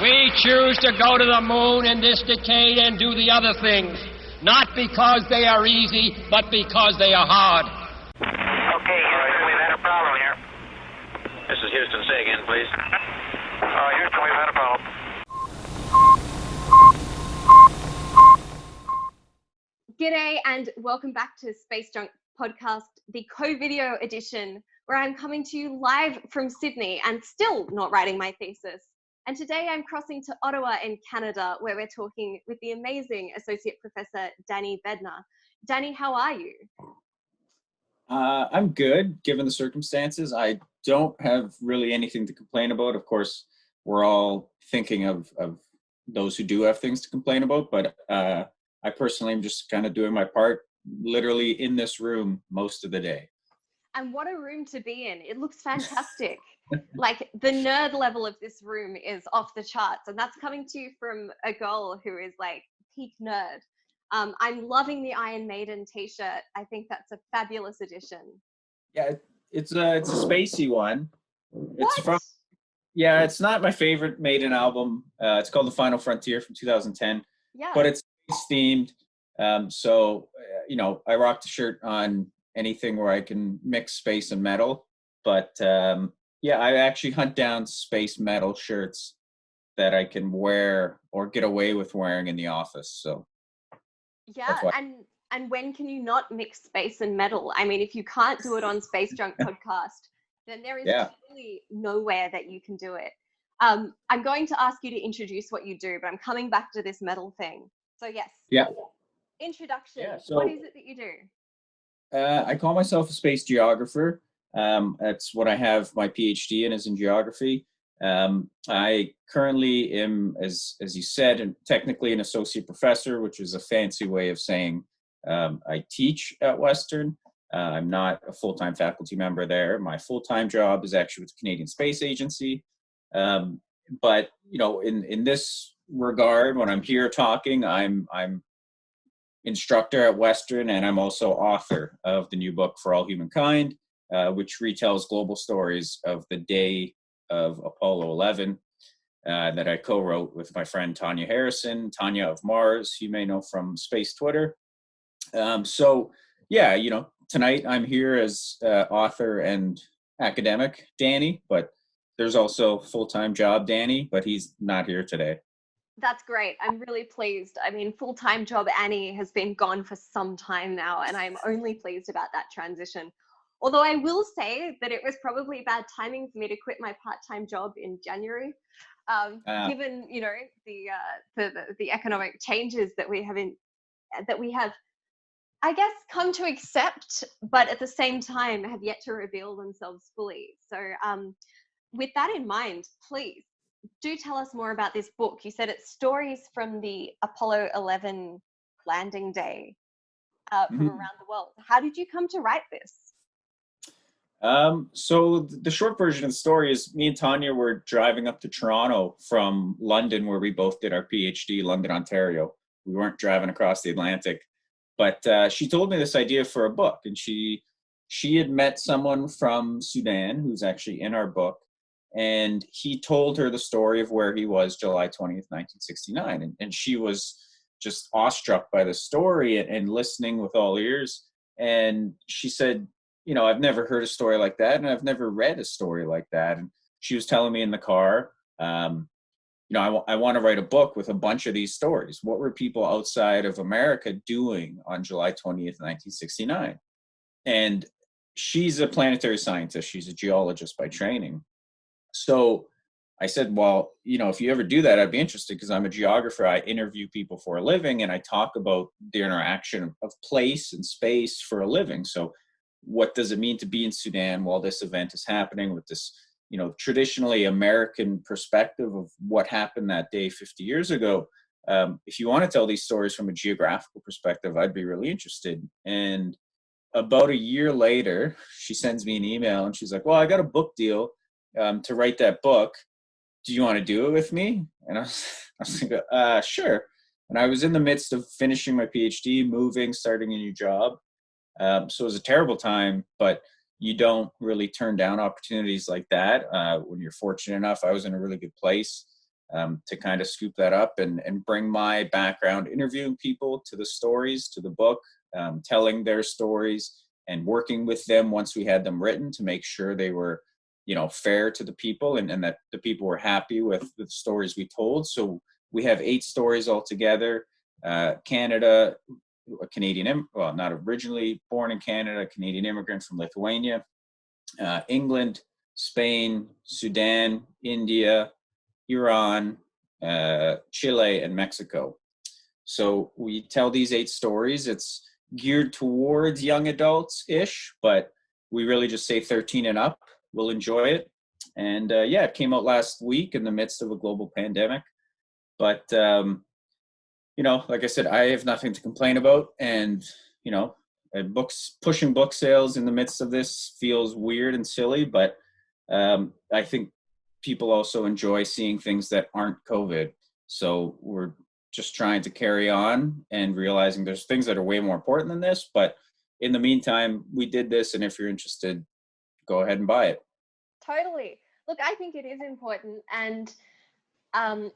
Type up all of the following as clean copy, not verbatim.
We choose to go to the moon in this decade and do the other things, not because they are easy, but because they are hard. Okay, Houston, we've had a problem here. This is Houston. Say again, please. Houston, we've had a problem. G'day and welcome back to Space Junk Podcast, the co-video edition, where I'm coming to you live from Sydney and still not writing my thesis. And today I'm crossing to Ottawa in Canada, where we're talking with the amazing Associate Professor Danny Bednar. Danny, how are you? I'm good, given the circumstances. I don't have really anything to complain about. Of course, we're all thinking of those who do have things to complain about, but I personally am just kind of doing my part, literally in this room most of the day. And what a room to be in. It looks fantastic. Like, the nerd level of this room is off the charts, and that's coming to you from a girl who is like peak nerd. I'm loving the Iron Maiden t-shirt. I think that's a fabulous addition. Yeah, it's a spacey one. What? It's not my favorite Maiden album. It's called The Final Frontier from 2010. Yeah. But it's themed. I rock the shirt on anything where I can mix space and metal. But I actually hunt down space metal shirts that I can wear or get away with wearing in the office. So yeah, and when can you not mix space and metal? I mean, if you can't do it on Space Junk Podcast, then there is really nowhere that you can do it. I'm going to ask you to introduce what you do, but I'm coming back to this metal thing. So yes. Yeah. Introduction. Yeah, so, what is it that you do? I call myself a space geographer. That's what I have my PhD in, is in geography. I currently am, as you said, and technically an associate professor, which is a fancy way of saying I teach at Western. I'm not a full-time faculty member there. My full-time job is actually with the Canadian Space Agency. But in this regard, when I'm here talking, I'm instructor at Western, and I'm also author of the new book For All Humankind, which retells global stories of the day of Apollo 11 that I co-wrote with my friend Tanya Harrison, Tanya of Mars, you may know from Space Twitter. Tonight I'm here as author and academic Danny, but there's also full-time job Danny, but he's not here today. That's great. I'm really pleased. I mean, full-time job Annie has been gone for some time now, and I'm only pleased about that transition. Although I will say that it was probably bad timing for me to quit my part-time job in January, given the economic changes that we have, I guess, come to accept, but at the same time have yet to reveal themselves fully. So, with that in mind, please do tell us more about this book. You said it's stories from the Apollo 11 landing day from around the world. How did you come to write this? So the short version of the story is me and Tanya were driving up to Toronto from London, where we both did our PhD, London, Ontario. We weren't driving across the Atlantic, but she told me this idea for a book, and she had met someone from Sudan who's actually in our book. And he told her the story of where he was July 20th, 1969. And she was just awestruck by the story and listening with all ears. And she said, I've never heard a story like that, and I've never read a story like that. And she was telling me in the car, I want to write a book with a bunch of these stories. What were people outside of America doing on July 20th, 1969? And she's a planetary scientist. She's a geologist by training. So I said, well, if you ever do that, I'd be interested, because I'm a geographer. I interview people for a living, and I talk about the interaction of place and space for a living. So what does it mean to be in Sudan while this event is happening, with this, traditionally American perspective of what happened that day 50 years ago? If you want to tell these stories from a geographical perspective, I'd be really interested. And about a year later, she sends me an email, and she's like, well, I got a book deal to write that book. Do you want to do it with me? And I was like, sure. And I was in the midst of finishing my PhD, moving, starting a new job. So it was a terrible time, but you don't really turn down opportunities like that when you're fortunate enough. I was in a really good place. to kind of scoop that up and bring my background, interviewing people to the stories, to the book, telling their stories and working with them once we had them written to make sure they were, fair to the people and that the people were happy with the stories we told. So we have 8 stories altogether. Canada, a Canadian, not originally born in Canada, a Canadian immigrant from Lithuania, England, Spain, Sudan, India, Iran, Chile, and Mexico. So we tell these 8 stories. It's geared towards young adults-ish, but we really just say 13 and up will enjoy it. And it came out last week in the midst of a global pandemic. But, like I said, I have nothing to complain about. And, pushing book sales in the midst of this feels weird and silly, but I think people also enjoy seeing things that aren't COVID. So we're just trying to carry on and realizing there's things that are way more important than this. But in the meantime, we did this. And if you're interested, go ahead and buy it. Totally. Look, I think it is important. And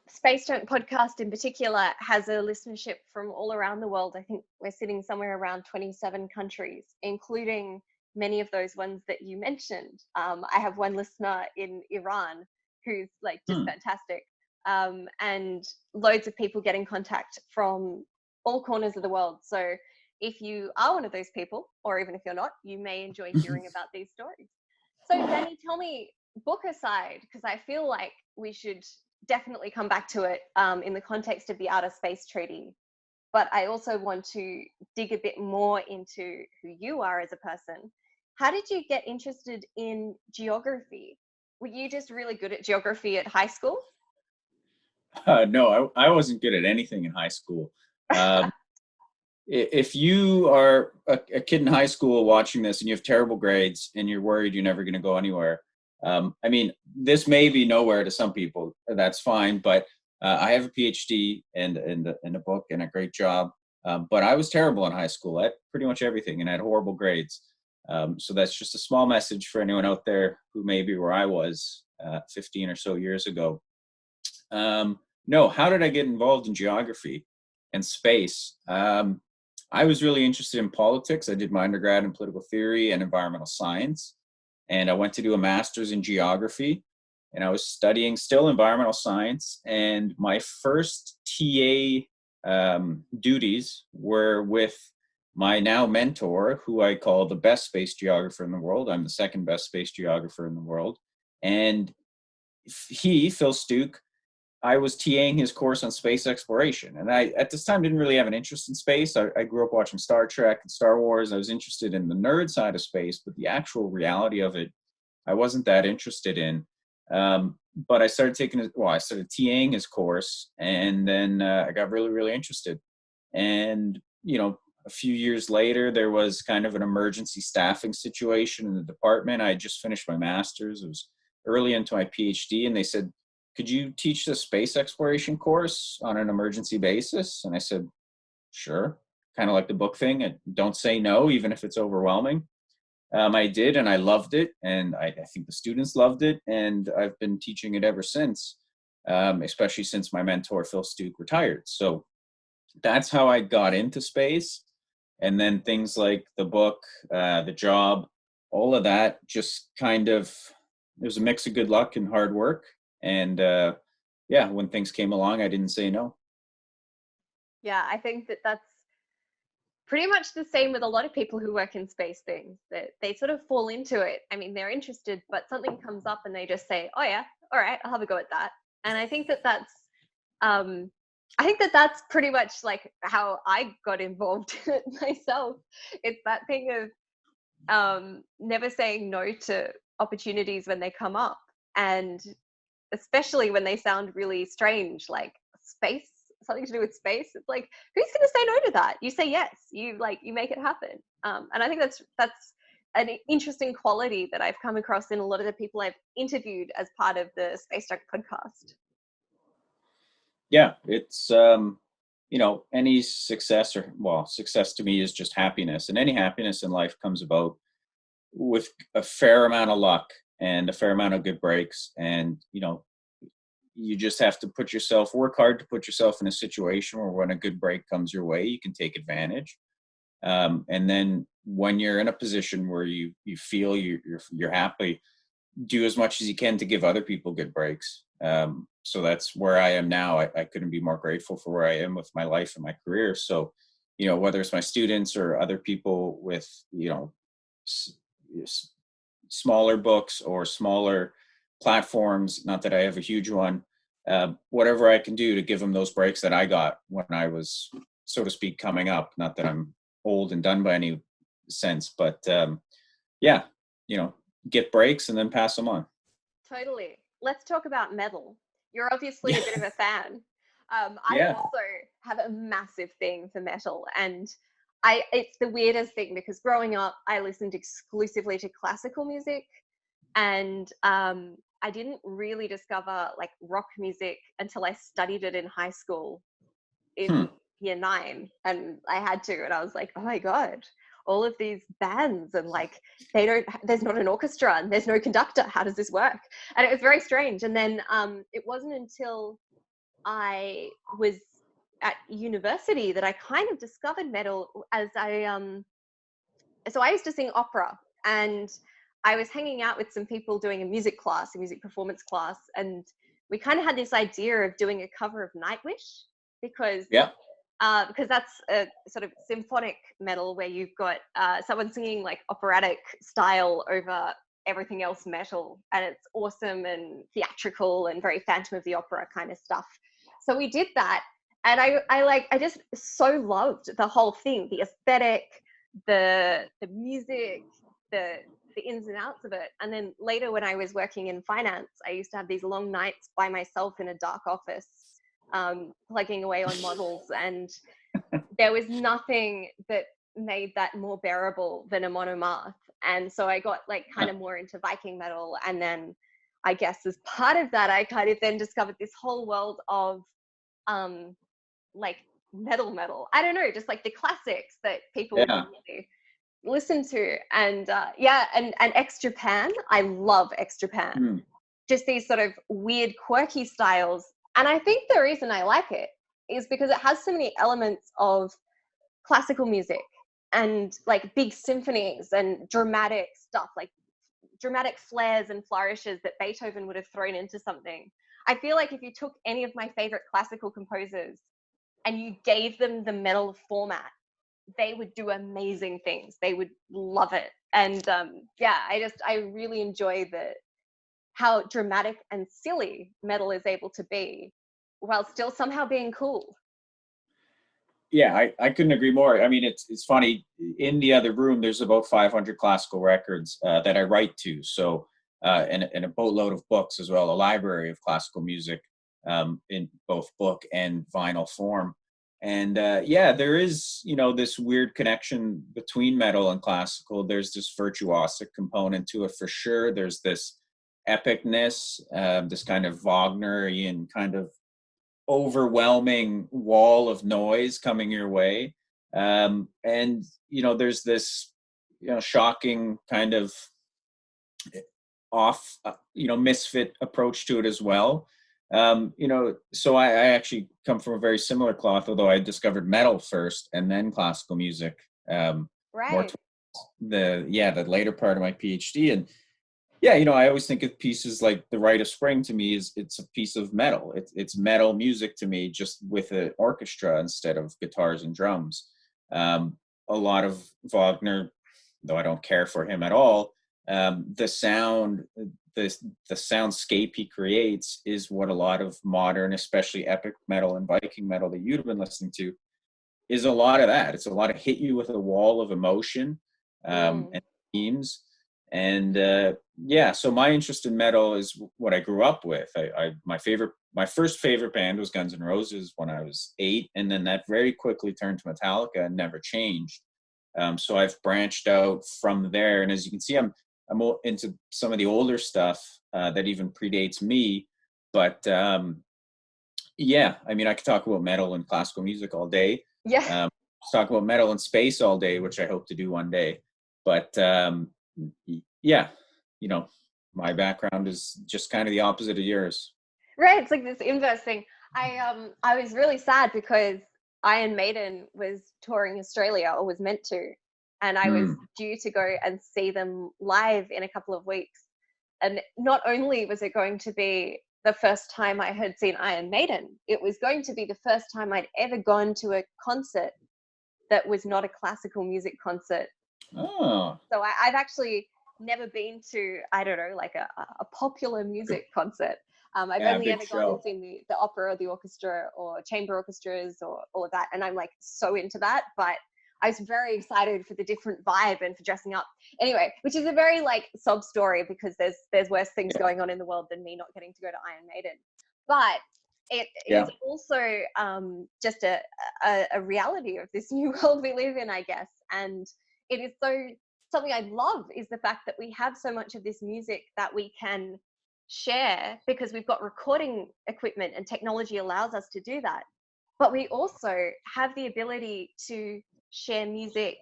Space Junk Podcast in particular has a listenership from all around the world. I think we're sitting somewhere around 27 countries, including many of those ones that you mentioned. I have one listener in Iran who's just fantastic. And loads of people get in contact from all corners of the world. So if you are one of those people, or even if you're not, you may enjoy hearing about these stories. So Danny, tell me, book aside, because I feel like we should definitely come back to it in the context of the Outer Space Treaty. But I also want to dig a bit more into who you are as a person. How did you get interested in geography? Were you just really good at geography at high school? No, I wasn't good at anything in high school. If you are a kid in high school watching this and you have terrible grades and you're worried you're never going to go anywhere, this may be nowhere to some people. That's fine, but I have a PhD and a book and a great job. But I was terrible in high school at pretty much everything and had horrible grades. So that's just a small message for anyone out there who may be where I was 15 or so years ago. No, how did I get involved in geography and space? I was really interested in politics. I did my undergrad in political theory and environmental science, and I went to do a master's in geography, and I was studying still environmental science, and my first TA duties were with my now mentor, who I call the best space geographer in the world. I'm the second best space geographer in the world. And Phil Stuke, I was TAing his course on space exploration. And I, at this time, didn't really have an interest in space. I grew up watching Star Trek and Star Wars. I was interested in the nerd side of space, but the actual reality of it, I wasn't that interested in. But I started TAing his course, and then I got really, really interested. And, a few years later, there was kind of an emergency staffing situation in the department. I had just finished my master's. It was early into my PhD, and they said, could you teach the space exploration course on an emergency basis? And I said, sure. Kind of like the book thing. And don't say no, even if it's overwhelming. I did, and I loved it. And I think the students loved it. And I've been teaching it ever since, especially since my mentor, Phil Stuke, retired. So that's how I got into space. And then things like the book, the job, all of that just kind of, it was a mix of good luck and hard work. And when things came along, I didn't say no. Yeah, I think that's pretty much the same with a lot of people who work in space things, that they sort of fall into it. I mean, they're interested, but something comes up and they just say, oh yeah, all right, I'll have a go at that. And I think that's pretty much like how I got involved myself. It's that thing of never saying no to opportunities when they come up, and especially when they sound really strange, like space, something to do with space. It's like, who's going to say no to that? You say yes. You make it happen. And I think that's an interesting quality that I've come across in a lot of the people I've interviewed as part of the Space Junk podcast. Yeah, it's any success success to me is just happiness, and any happiness in life comes about with a fair amount of luck and a fair amount of good breaks. And you just have to work hard to put yourself in a situation where when a good break comes your way, you can take advantage. And then when you're in a position where you feel you're happy, do as much as you can to give other people good breaks. So that's where I am now. I couldn't be more grateful for where I am with my life and my career. So, whether it's my students or other people with, smaller books or smaller platforms, not that I have a huge one, whatever I can do to give them those breaks that I got when I was, so to speak, coming up. Not that I'm old and done by any sense, but yeah, get breaks and then pass them on. Totally. Let's talk about metal. You're obviously a bit of a fan. I Yeah. also have a massive thing for metal, and it's the weirdest thing because growing up, I listened exclusively to classical music, and I didn't really discover like rock music until I studied it in high school in year 9, and I had to, and I was like, oh my God, all of these bands, and like there's not an orchestra and there's no conductor. How does this work? And it was very strange. And then it wasn't until I was at university that I kind of discovered metal as so I used to sing opera, and I was hanging out with some people doing a music performance class, and we kind of had this idea of doing a cover of Nightwish because that's a sort of symphonic metal where you've got someone singing like operatic style over everything else metal, and it's awesome and theatrical and very Phantom of the Opera kind of stuff. So we did that, and I just so loved the whole thing, the aesthetic, the music, the ins and outs of it. And then later when I was working in finance, I used to have these long nights by myself in a dark office, plugging away on models, and there was nothing that made that more bearable than a monomath. And so I got like kind of more into Viking metal, and then I guess as part of that I kind of then discovered this whole world of like metal. I don't know, just like the classics that people would really listen to. And and X Japan, I love X Japan. Just these sort of weird quirky styles. And I think the reason I like it is because it has so many elements of classical music and like big symphonies and dramatic stuff, like dramatic flares and flourishes that Beethoven would have thrown into something. I feel like if you took any of my favorite classical composers and you gave them the metal format, they would do amazing things. They would love it. And I really enjoy how dramatic and silly metal is able to be while still somehow being cool. Yeah, I couldn't agree more. I mean, it's funny. In the other room, there's about 500 classical records that I write to. So, and a boatload of books as well, a library of classical music in both book and vinyl form. And there is, this weird connection between metal and classical. There's this virtuosic component to it for sure. There's this epicness, this kind of Wagnerian kind of overwhelming wall of noise coming your way. And, there's this, shocking kind of misfit approach to it as well. So I actually come from a very similar cloth, although I discovered metal first and then classical music, more towards the later part of my PhD. And I always think of pieces like The Rite of Spring. To me, it's a piece of metal. It's metal music to me, just with an orchestra instead of guitars and drums. A lot of Wagner, though I don't care for him at all, the sound, the soundscape he creates is what a lot of modern, especially epic metal and Viking metal that you'd have been listening to, is a lot of that. It's a lot of hit you with a wall of emotion and themes. And so my interest in metal is what I grew up with. My first favorite band was Guns N' Roses when I was 8, and then that very quickly turned to Metallica and never changed. So I've branched out from there, and as you can see, I'm into some of the older stuff that even predates me. But I mean, I could talk about metal and classical music all day. Talk about metal and space all day, which I hope to do one day. But my background is just kind of the opposite of yours. Right, it's like this inverse thing. I was really sad because Iron Maiden was touring Australia, or was meant to, and I was Hmm. due to go and see them live in a couple of weeks. And not only was it going to be the first time I had seen Iron Maiden, it was going to be the first time I'd ever gone to a concert that was not a classical music concert. Oh, So I've actually never been to, I don't know, like a popular music concert. I've yeah, only big ever gone and show. seen the opera or the orchestra or chamber orchestras or all of that. And I'm like so into that. But I was very excited for the different vibe and for dressing up. Anyway, which is a very like sob story, because there's worse things Yeah, going on in the world than me not getting to go to Iron Maiden. But it yeah, is also just a reality of this new world we live in, I guess. And it is so, something I love is the fact that we have so much of this music that we can share because we've got recording equipment and technology allows us to do that. But we also have the ability to share music.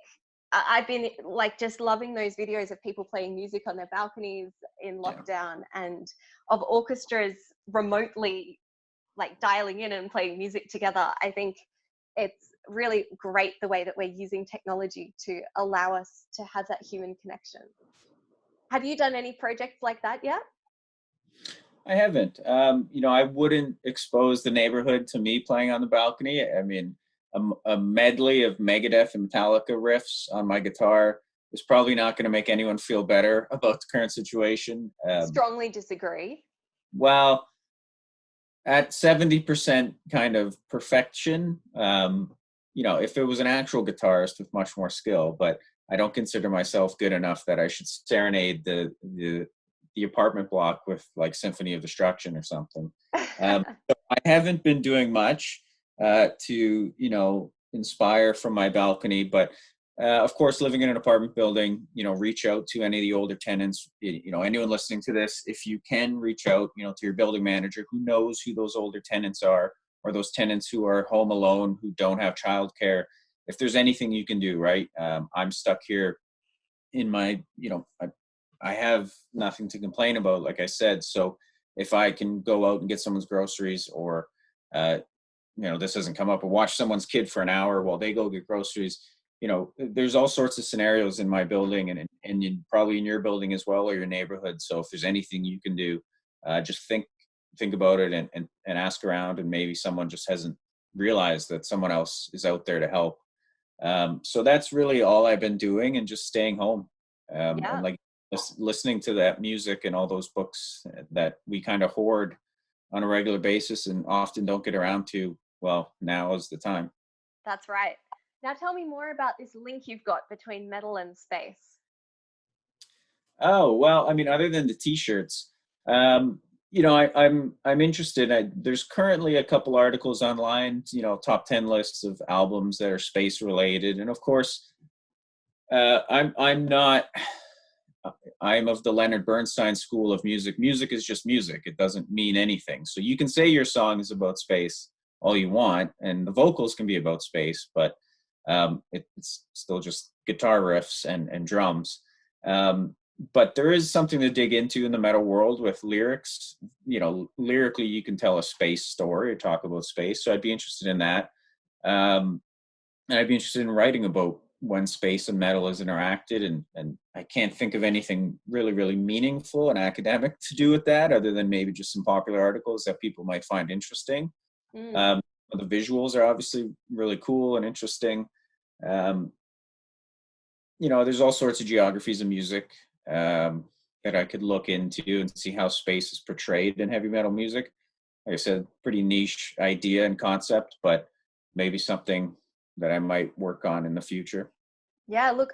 I've been like just loving those videos of people playing music on their balconies in yeah. lockdown, and of orchestras remotely like dialing in and playing music together. I think it's really great the way that we're using technology to allow us to have that human connection. Have you done any projects like that yet? I haven't. I wouldn't expose the neighborhood to me playing on the balcony. I mean, a medley of Megadeth and Metallica riffs on my guitar is probably not going to make anyone feel better about the current situation. Strongly disagree. Well, at 70% kind of perfection, if it was an actual guitarist with much more skill, but I don't consider myself good enough that I should serenade the apartment block with like Symphony of Destruction or something. So I haven't been doing much to, inspire from my balcony, but of course, living in an apartment building, reach out to any of the older tenants. Anyone listening to this, if you can reach out, to your building manager, who knows who those older tenants are, or those tenants who are home alone, who don't have childcare. If there's anything you can do, right? I'm stuck here in my, I have nothing to complain about, like I said. So if I can go out and get someone's groceries, or this doesn't come up, or watch someone's kid for an hour while they go get groceries. There's all sorts of scenarios in my building, and probably in your building as well, or your neighborhood. So if there's anything you can do, just think about it, and ask around, and maybe someone just hasn't realized that someone else is out there to help. So that's really all I've been doing, and just staying home, and Yeah, like listening to that music and all those books that we kind of hoard on a regular basis and often don't get around to. Well, now is the time. that's right. Now tell me more about this link you've got between metal and space. Oh, well, I mean, other than the t-shirts, I'm interested. There's currently a couple articles online, top 10 lists of albums that are space related. And of course, I'm not, I'm of the Leonard Bernstein school of music. Music is just music. It doesn't mean anything. So you can say your song is about space all you want, and the vocals can be about space, but it's still just guitar riffs and drums. But there is something to dig into in the metal world with lyrics. Lyrically, you can tell a space story or talk about space. So I'd be interested in that. And I'd be interested in writing about when space and metal is interacted. And I can't think of anything really, really meaningful and academic to do with that, other than maybe just some popular articles that people might find interesting. Mm. Um, the visuals are obviously really cool and interesting. Um, there's all sorts of geographies of music that I could look into and see how space is portrayed in heavy metal music. Like I said, pretty niche idea and concept, but maybe something that I might work on in the future. Yeah, look,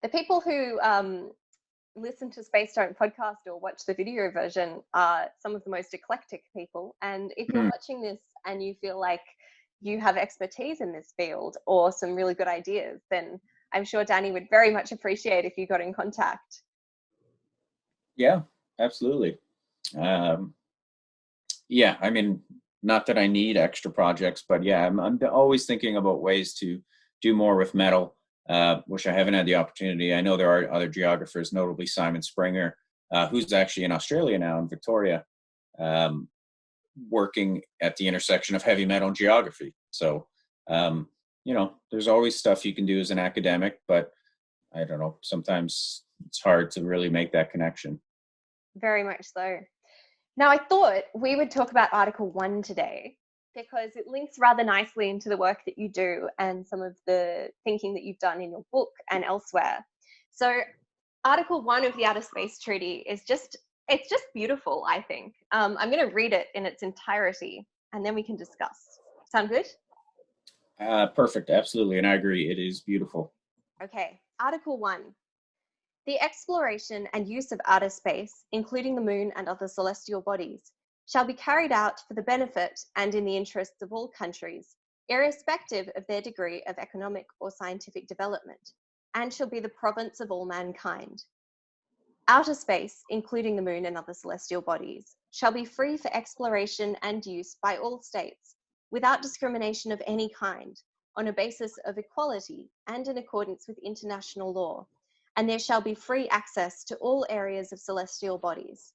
the people who listen to Space Don't podcast or watch the video version are some of the most eclectic people. And if you're Hmm. watching this and you feel like you have expertise in this field or some really good ideas, then I'm sure Danny would very much appreciate if you got in contact. Yeah, absolutely. Um, yeah, I mean, not that I need extra projects, but yeah, I'm always thinking about ways to do more with metal, which I haven't had the opportunity. I know there are other geographers, notably Simon Springer, who's actually in Australia now, in Victoria. Um, working at the intersection of heavy metal and geography. So, there's always stuff you can do as an academic, but I don't know, sometimes it's hard to really make that connection. Very much so. Now, I thought we would talk about Article 1 today because it links rather nicely into the work that you do and some of the thinking that you've done in your book and elsewhere. So Article 1 of the Outer Space Treaty is just beautiful, I think. I'm going to read it in its entirety and then we can discuss. Sound good? Perfect, absolutely, and I agree, it is beautiful. Okay, Article 1. The exploration and use of outer space, including the moon and other celestial bodies, shall be carried out for the benefit and in the interests of all countries, irrespective of their degree of economic or scientific development, and shall be the province of all mankind. Outer space, including the moon and other celestial bodies, shall be free for exploration and use by all states, without discrimination of any kind, on a basis of equality and in accordance with international law, and there shall be free access to all areas of celestial bodies.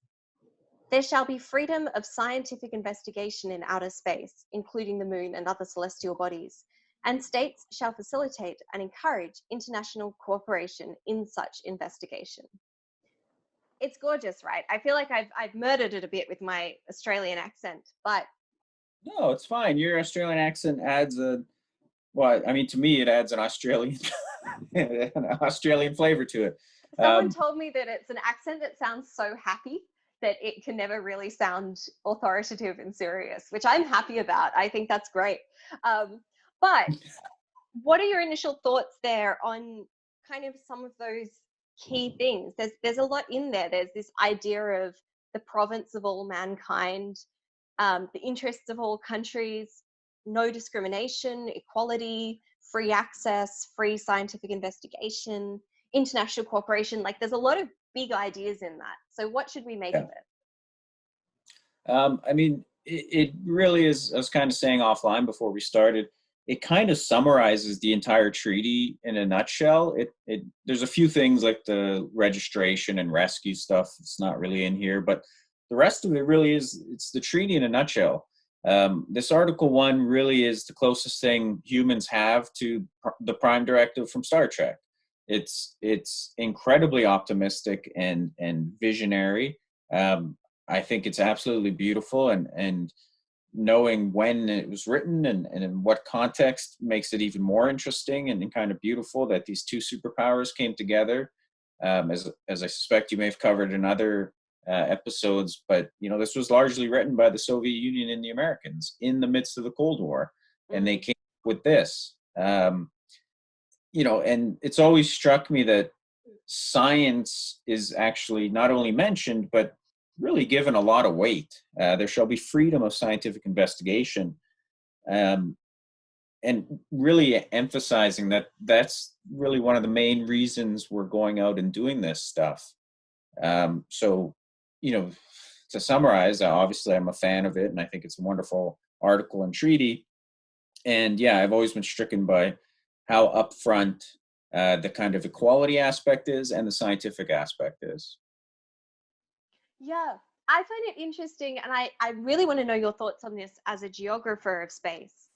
There shall be freedom of scientific investigation in outer space, including the moon and other celestial bodies, and states shall facilitate and encourage international cooperation in such investigation. It's gorgeous, right? I feel like I've murdered it a bit with my Australian accent, but... No, it's fine. Your Australian accent adds to me, it adds an Australian flavor to it. Someone told me that it's an accent that sounds so happy that it can never really sound authoritative and serious, which I'm happy about. I think that's great. But what are your initial thoughts there on kind of some of those key things? There's a lot in there. There's this idea of the province of all mankind, the interests of all countries, no discrimination, equality, free access, free scientific investigation, international cooperation. Like there's a lot of big ideas in that. So what should we make of it? It really is, I was kind of saying offline before we started, it kind of summarizes the entire treaty in a nutshell. There's a few things like the registration and rescue stuff. It's not really in here, but the rest of it really is, it's the treaty in a nutshell. This Article 1 really is the closest thing humans have to the Prime Directive from Star Trek. It's incredibly optimistic and visionary. I think it's absolutely beautiful, and knowing when it was written and in what context makes it even more interesting and kind of beautiful that these two superpowers came together. As I suspect you may have covered in other episodes, but this was largely written by the Soviet Union and the Americans in the midst of the Cold War, and they came up with this. And it's always struck me that science is actually not only mentioned, but really given a lot of weight. There shall be freedom of scientific investigation, and really emphasizing that that's really one of the main reasons we're going out and doing this stuff. So, to summarize, obviously I'm a fan of it, and I think it's a wonderful article and treaty. And yeah, I've always been stricken by how upfront the kind of equality aspect is and the scientific aspect is. Yeah, I find it interesting, and I really want to know your thoughts on this as a geographer of space.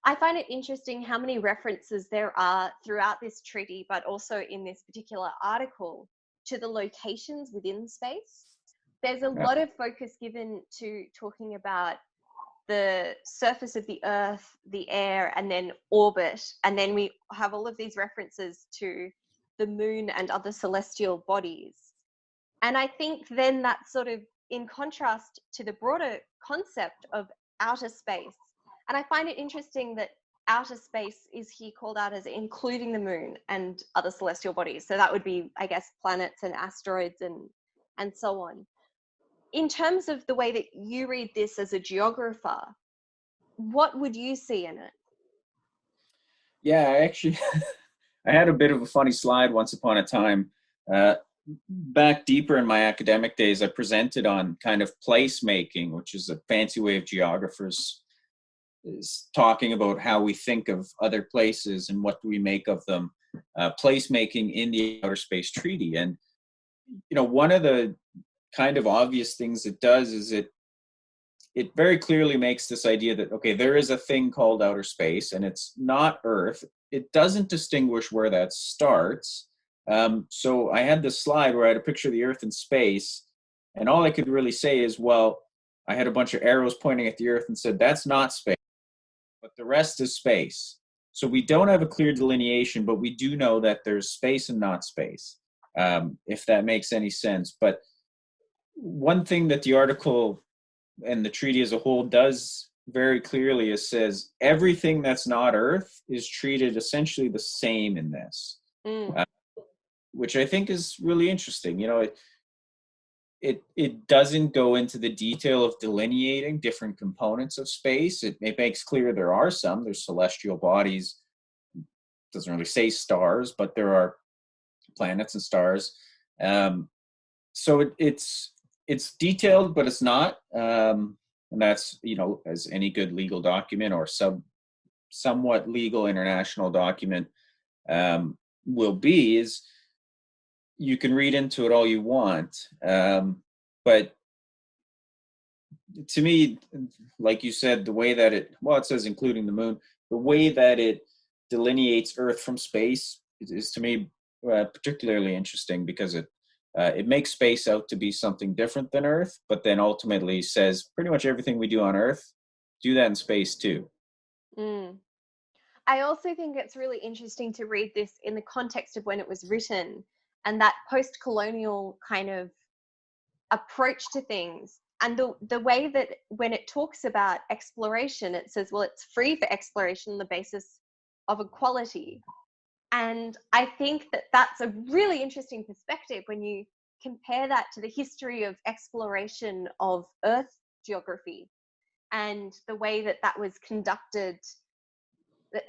I find it interesting how many references there are throughout this treaty, but also in this particular article, to the locations within space. There's a lot of focus given to talking about the surface of the Earth, the air, and then orbit. And then we have all of these references to the moon and other celestial bodies. And I think then that's sort of in contrast to the broader concept of outer space. And I find it interesting that outer space is here called out as including the moon and other celestial bodies. So that would be, I guess, planets and asteroids and so on. In terms of the way that you read this as a geographer, what would you see in it? Yeah, I had a bit of a funny slide once upon a time. Back deeper in my academic days, I presented on kind of placemaking, which is a fancy way of geographers is talking about how we think of other places and what do we make of them. Placemaking in the Outer Space Treaty. And, one of the kind of obvious things it does is it it very clearly makes this idea that, okay, there is a thing called outer space and it's not Earth. It doesn't distinguish where that starts. So I had this slide where I had a picture of the Earth in space, and all I could really say is, well, I had a bunch of arrows pointing at the Earth and said, that's not space, but the rest is space. So we don't have a clear delineation, but we do know that there's space and not space, if that makes any sense. But one thing that the article and the treaty as a whole does very clearly is says everything that's not Earth is treated essentially the same in this, which I think is really interesting. You know, it doesn't go into the detail of delineating different components of space. It makes clear there are some. There's celestial bodies. It doesn't really say stars, but there are planets and stars. So it's detailed, but it's not. And that's, you know, as any good legal document or somewhat legal international document will be, is you can read into it all you want. But to me, like you said, the way that it says including the moon, the way that it delineates Earth from space is to me particularly interesting, because it makes space out to be something different than Earth, but then ultimately says pretty much everything we do on Earth, do that in space too. I also think it's really interesting to read this in the context of when it was written, and that post-colonial kind of approach to things. And the way that when it talks about exploration, it says, well, it's free for exploration on the basis of equality. And I think that that's a really interesting perspective when you compare that to the history of exploration of Earth geography and the way that that was conducted.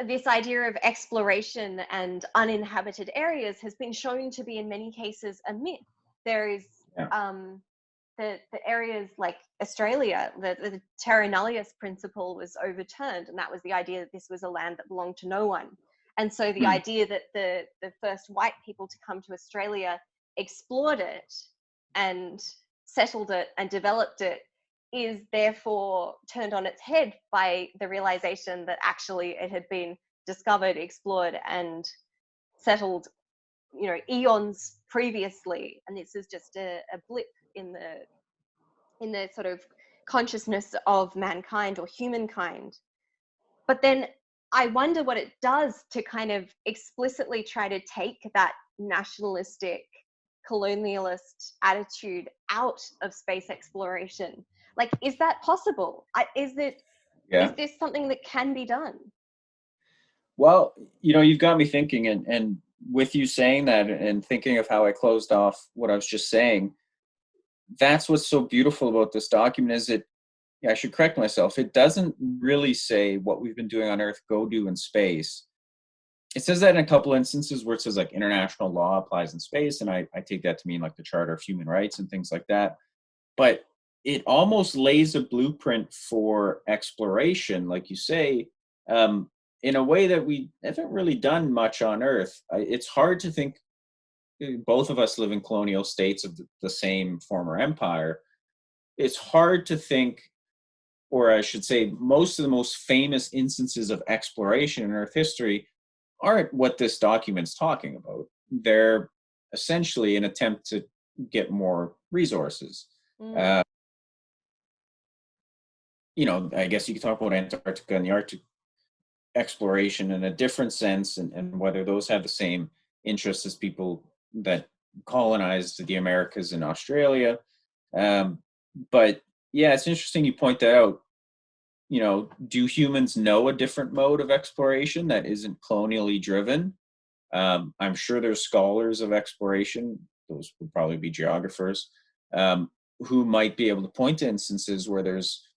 This idea of exploration and uninhabited areas has been shown to be in many cases a myth. There is the areas like Australia, the terra nullius principle was overturned, and that was the idea that this was a land that belonged to no one. And so the idea that the first white people to come to Australia explored it and settled it and developed it is therefore turned on its head by the realization that actually it had been discovered, explored, and settled, you know, eons previously. And this is just a blip in the sort of consciousness of mankind or humankind. But then I wonder what it does to kind of explicitly try to take that nationalistic, colonialist attitude out of space exploration. Like, is that possible? Is this something that can be done? Well, you know, you've got me thinking, and with you saying that and thinking of how I closed off what I was just saying, that's what's so beautiful about this document is I should correct myself. It doesn't really say what we've been doing on Earth, go do in space. It says that in a couple instances where it says like international law applies in space, and I take that to mean like the Charter of Human Rights and things like that. But it almost lays a blueprint for exploration, like you say, in a way that we haven't really done much on Earth. It's hard to think, both of us live in colonial states of the same former empire. It's hard to think, or I should say, most of the most famous instances of exploration in Earth history aren't what this document's talking about. They're essentially an attempt to get more resources. You know, I guess you could talk about Antarctica and the Arctic exploration in a different sense, and whether those have the same interests as people that colonized the Americas and Australia. But yeah, it's interesting you point that out. You know, do humans know a different mode of exploration that isn't colonially driven? I'm sure there's scholars of exploration, those would probably be geographers, who might be able to point to instances where there's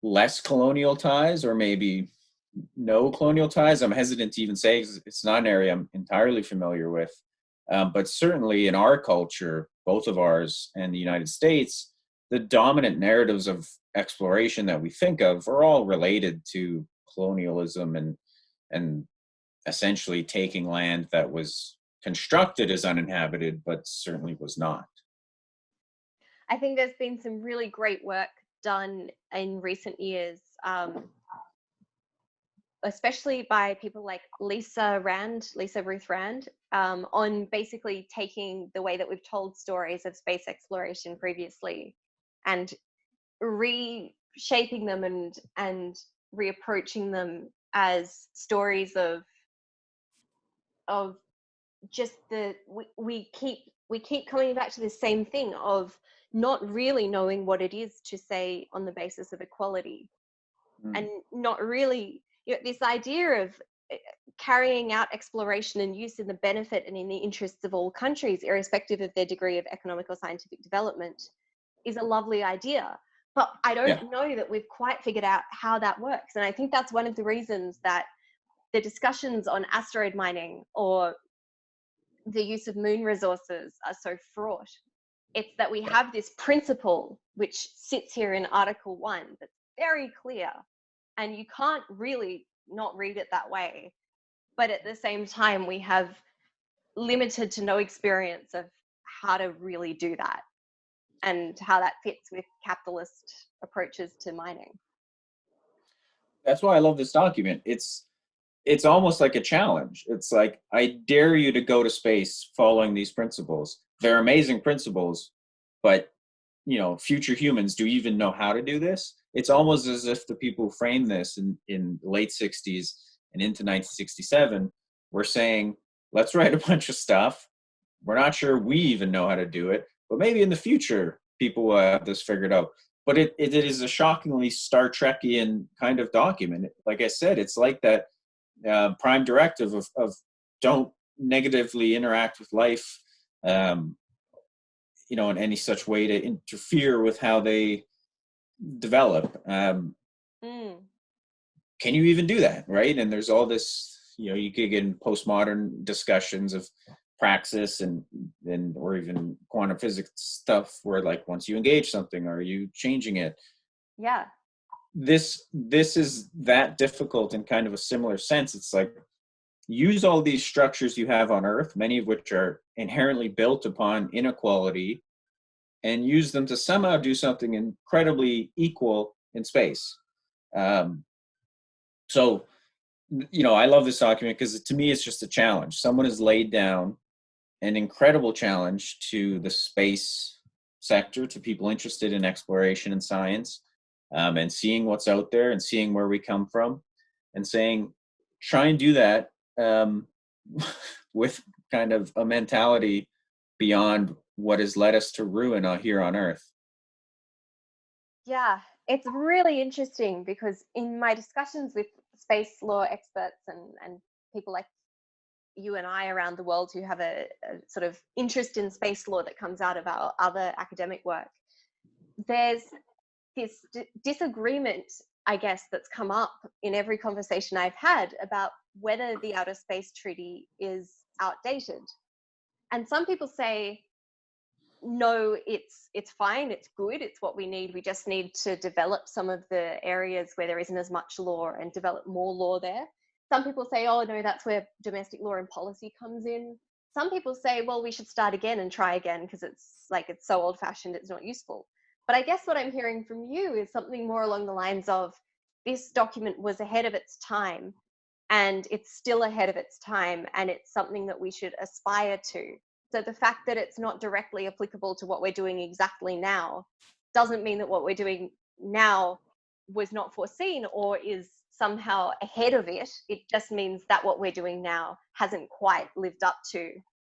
less colonial ties or maybe no colonial ties. I'm hesitant to even say, 'cause it's not an area I'm entirely familiar with. But certainly in our culture, both of ours and the United States, the dominant narratives of exploration that we think of are all related to colonialism and essentially taking land that was constructed as uninhabited, but certainly was not. I think there's been some really great work done in recent years, especially by people like Lisa Ruth Rand, on basically taking the way that we've told stories of space exploration previously and reshaping them and reapproaching them as stories of just we keep coming back to the same thing of not really knowing what it is to say on the basis of equality, and not really, this idea of carrying out exploration and use in the benefit and in the interests of all countries, irrespective of their degree of economic or scientific development, is a lovely idea. But I don't know that we've quite figured out how that works. And I think that's one of the reasons that the discussions on asteroid mining or the use of moon resources are so fraught. It's that we have this principle which sits here in Article 1 that's very clear, and you can't really not read it that way. But at the same time, we have limited to no experience of how to really do that and how that fits with capitalist approaches to mining. That's why I love this document. It's almost like a challenge. It's like, I dare you to go to space following these principles. They're amazing principles, but future humans, do you even know how to do this? It's almost as if the people who framed this in the late 60s and into 1967 were saying, let's write a bunch of stuff. We're not sure we even know how to do it, but maybe in the future people will have this figured out. But it is a shockingly Star Trekian kind of document. Like I said, it's like that prime directive of don't negatively interact with life, in any such way to interfere with how they develop. Can you even do that, right? And there's all this, you could get in postmodern discussions of praxis and or even quantum physics stuff where, like, once you engage something, are you changing it? Yeah. This is that difficult in kind of a similar sense. It's like, use all these structures you have on Earth, many of which are inherently built upon inequality, and use them to somehow do something incredibly equal in space. So, I love this document because to me, it's just a challenge. Someone has laid down an incredible challenge to the space sector, to people interested in exploration and science, and seeing what's out there and seeing where we come from, and saying, try and do that with kind of a mentality beyond what has led us to ruin here on Earth. Yeah, it's really interesting because in my discussions with space law experts and people like you and I around the world who have a sort of interest in space law that comes out of our other academic work, there's this disagreement, I guess, that's come up in every conversation I've had about whether the Outer Space Treaty is outdated. And some people say, no, it's fine, it's good, it's what we need. We just need to develop some of the areas where there isn't as much law and develop more law there. Some people say, oh, no, that's where domestic law and policy comes in. Some people say, well, we should start again and try again because it's so old-fashioned, it's not useful. But I guess what I'm hearing from you is something more along the lines of, this document was ahead of its time and it's still ahead of its time, and it's something that we should aspire to. So the fact that it's not directly applicable to what we're doing exactly now doesn't mean that what we're doing now was not foreseen or is somehow ahead of it. It just means that what we're doing now hasn't quite lived up to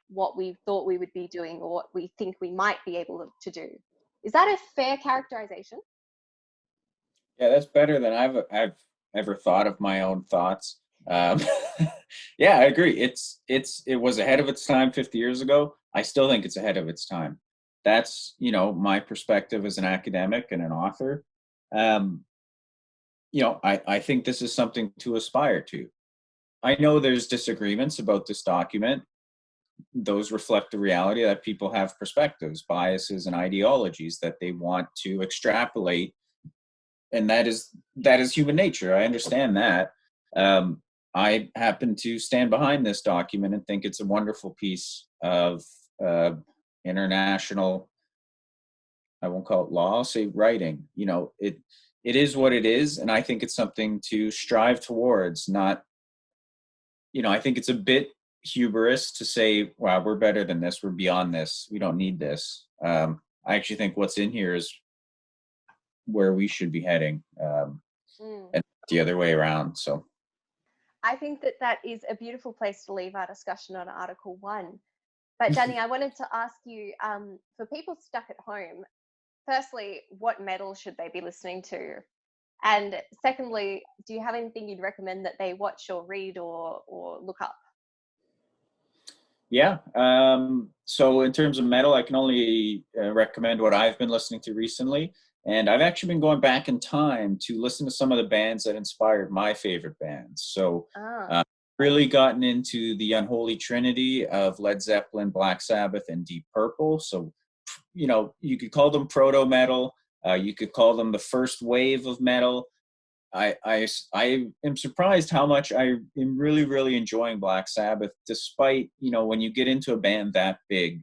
what we thought we would be doing or what we think we might be able to do. Is that a fair characterization? Yeah, that's better than I've ever thought of my own thoughts. Yeah, I agree. It was ahead of its time 50 years ago. I still think it's ahead of its time. That's, my perspective as an academic and an author. I think this is something to aspire to. I know there's disagreements about this document. Those reflect the reality that people have perspectives, biases, and ideologies that they want to extrapolate. And that is human nature. I understand that. I happen to stand behind this document and think it's a wonderful piece of international I won't call it law, I'll say writing. It is what it is, and I think it's something to strive towards. Not, I think it's a bit hubris to say, wow, we're better than this, we're beyond this, we don't need this. I actually think what's in here is where we should be heading, Mm. and the other way around. So I think that that is a beautiful place to leave our discussion on Article 1. But Danny, I wanted to ask you, for people stuck at home, firstly, what metal should they be listening to? And secondly, do you have anything you'd recommend that they watch or read or look up? yeah. So in terms of metal, I can only recommend what I've been listening to recently. And I've actually been going back in time to listen to some of the bands that inspired my favorite bands. So Ah, really gotten into the unholy trinity of Led Zeppelin, Black Sabbath, and Deep Purple. So, you could call them proto metal. You could call them the first wave of metal. I am surprised how much I am really, really enjoying Black Sabbath, despite, when you get into a band that big,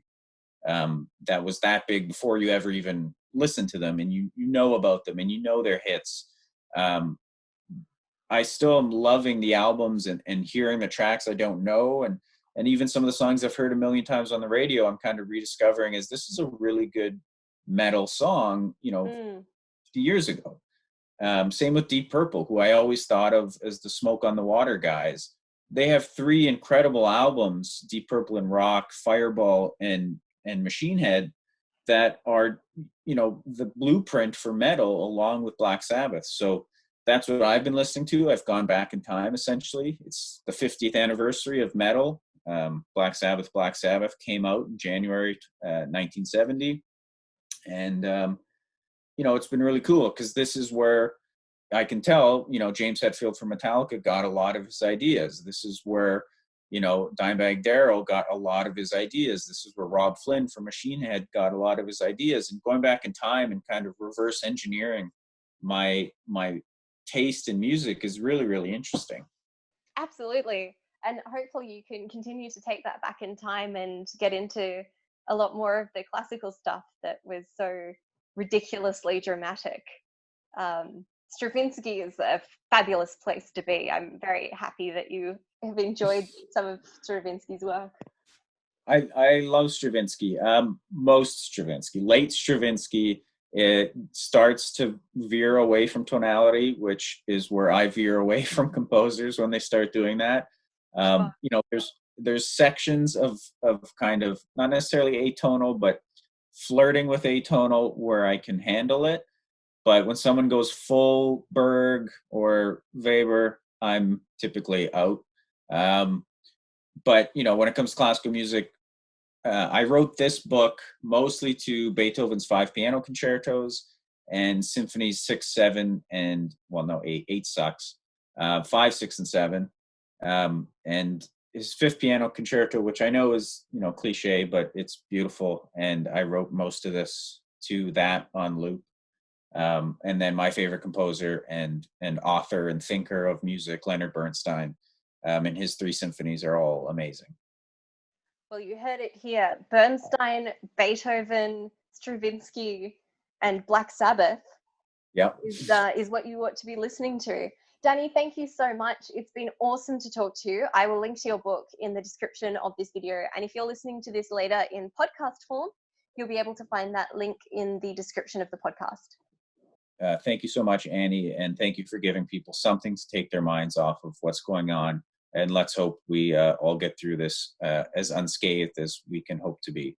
that was that big before you ever even listen to them, and you know about them and you know their hits. I still am loving the albums and hearing the tracks I don't know, and even some of the songs I've heard a million times on the radio, I'm kind of rediscovering as this is a really good metal song, mm, 50 years ago. Same with Deep Purple, who I always thought of as the Smoke on the Water guys. They have 3 incredible albums, Deep Purple and Rock, Fireball, and Machine Head, that are, the blueprint for metal along with Black Sabbath. So that's what I've been listening to. I've gone back in time, essentially. It's the 50th anniversary of metal. Black Sabbath came out in January 1970. And, it's been really cool because this is where I can tell, James Hetfield from Metallica got a lot of his ideas. This is where, Dimebag Darrell got a lot of his ideas. This is where Rob Flynn from Machine Head got a lot of his ideas. And going back in time and kind of reverse engineering my taste in music is really, really interesting. absolutely. And hopefully you can continue to take that back in time and get into a lot more of the classical stuff that was so ridiculously dramatic. Stravinsky is a fabulous place to be. I'm very happy that you have enjoyed some of Stravinsky's work. I love Stravinsky. Most Stravinsky, late Stravinsky, it starts to veer away from tonality, which is where I veer away from composers when they start doing that. Sure. There's sections of kind of not necessarily atonal, but flirting with atonal where I can handle it. But when someone goes full Berg or Weber, I'm typically out. But when it comes to classical music, I wrote this book mostly to Beethoven's 5 piano concertos and symphonies 6, 7, and 8 sucks. 5, 6, and 7, and his 5th piano concerto, which I know is cliche, but it's beautiful. And I wrote most of this to that on loop. And then my favorite composer and author and thinker of music, Leonard Bernstein, and his 3 symphonies are all amazing. Well, you heard it here. Bernstein, Beethoven, Stravinsky, and Black Sabbath Yep. is what you ought to be listening to. Danny, thank you so much. It's been awesome to talk to you. I will link to your book in the description of this video. And if you're listening to this later in podcast form, you'll be able to find that link in the description of the podcast. Thank you so much, Annie, and thank you for giving people something to take their minds off of what's going on. And let's hope we all get through this as unscathed as we can hope to be.